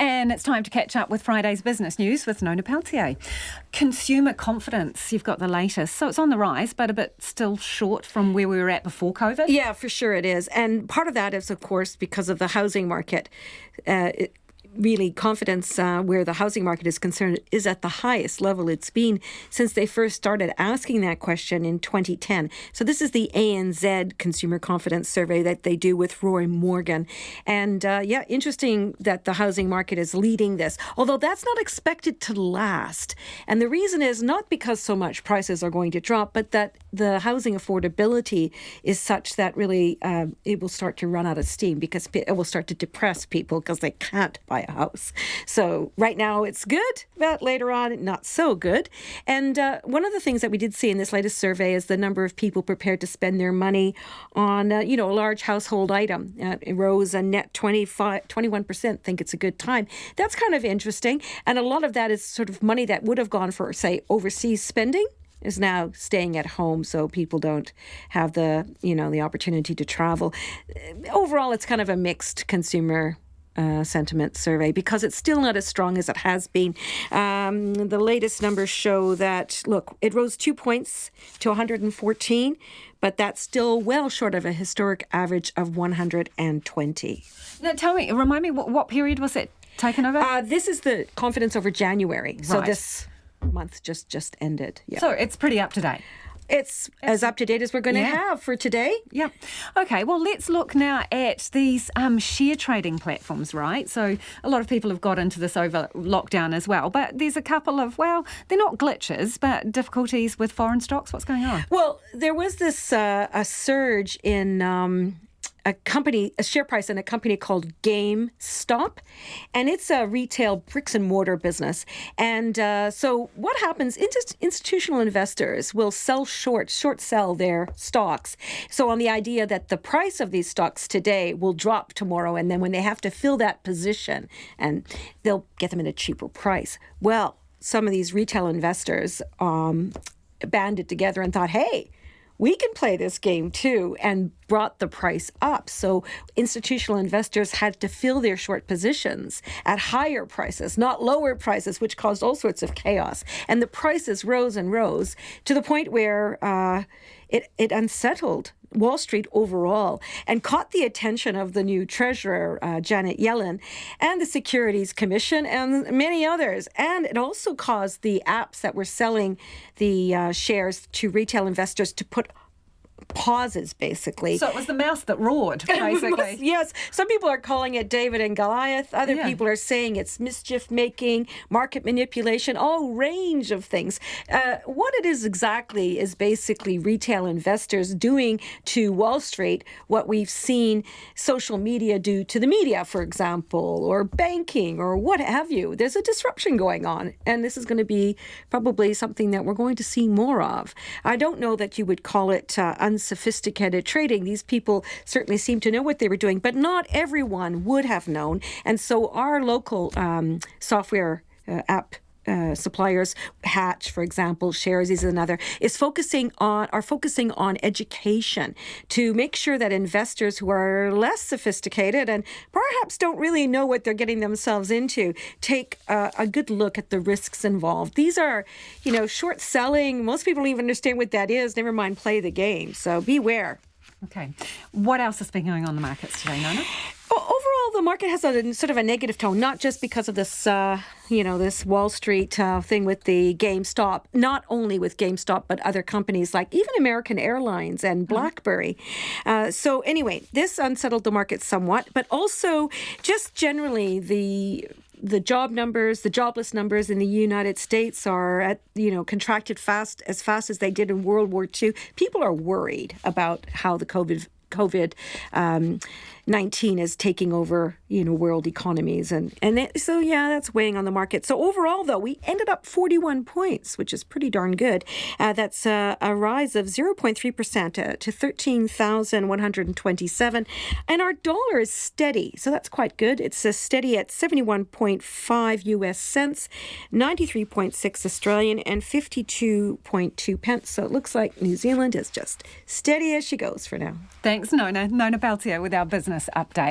And it's time to catch up with Friday's business news with Nona Peltier. Consumer confidence, you've got the latest. So it's on the rise, but a bit still short from where we were at before COVID. Yeah, for sure it is. And part of that is, of course, because of the housing market. Really, confidence where the housing market is concerned is at the highest level it's been since they first started asking that question in 2010. So this is the ANZ Consumer Confidence Survey that they do with Roy Morgan. And interesting that the housing market is leading this, although that's not expected to last. And the reason is not because so much prices are going to drop, but that the housing affordability is such that really it will start to run out of steam because it will start to depress people because they can't buy a house. So right now it's good, but later on not so good. And one of the things that we did see in this latest survey is the number of people prepared to spend their money on a large household item. It rose a net 21% think it's a good time. That's kind of interesting. And a lot of that is sort of money that would have gone for, say, overseas spending is now staying at home, so people don't have the opportunity to travel. Overall, it's kind of a mixed consumer sentiment survey because it's still not as strong as it has been. The latest numbers show that, look, it rose 2 points to 114, but that's still well short of a historic average of 120. Now, remind me, what period was it taken over? This is the confidence over January. Right. So this month just ended. Yeah. So it's pretty up to date. It's as up to date as we're going to have for today. Yeah. Okay, well, let's look now at these share trading platforms, right? So a lot of people have got into this over lockdown as well, but there's a couple of, well, they're not glitches, but difficulties with foreign stocks. What's going on? Well, there was this a surge in a share price in a company called GameStop, and it's a retail bricks and mortar business. And so what happens, institutional investors will short sell their stocks. So on the idea that the price of these stocks today will drop tomorrow, and then when they have to fill that position, and they'll get them at a cheaper price. Well, some of these retail investors banded together and thought, hey, we can play this game too, and brought the price up. So institutional investors had to fill their short positions at higher prices, not lower prices, which caused all sorts of chaos. And the prices rose and rose to the point where it unsettled Wall Street overall and caught the attention of the new treasurer, Janet Yellen, and the Securities Commission and many others. And it also caused the apps that were selling the shares to retail investors to put pauses, basically. So it was the mouse that roared, basically. Yes. Some people are calling it David and Goliath. Other people are saying it's mischief-making, market manipulation, all range of things. What it is exactly is basically retail investors doing to Wall Street what we've seen social media do to the media, for example, or banking, or what have you. There's a disruption going on, and this is going to be probably something that we're going to see more of. I don't know that you would call it unsophisticated trading. These people certainly seem to know what they were doing, but not everyone would have known. And so our local software app suppliers, Hatch, for example, Shares is another, are focusing on education to make sure that investors who are less sophisticated and perhaps don't really know what they're getting themselves into take a good look at the risks involved. These are, short selling. Most people don't even understand what that is. Never mind play the game. So beware. Okay. What else has been going on in the markets today, Nona? Overall, the market has a sort of a negative tone, not just because of this, this Wall Street thing with the GameStop, not only with GameStop, but other companies like even American Airlines and BlackBerry. So anyway, this unsettled the market somewhat, but also just generally the job numbers, the jobless numbers in the United States are at, contracted as fast as they did in World War II. People are worried about how the COVID-19 is taking over, world economies. So that's weighing on the market. So overall, though, we ended up 41 points, which is pretty darn good. That's a rise of 0.3% to 13,127. And our dollar is steady. So that's quite good. It's steady at 71.5 US cents, 93.6 Australian, and 52.2 pence. So it looks like New Zealand is just steady as she goes for now. Thanks, Nona. Nona Peltier with our business update.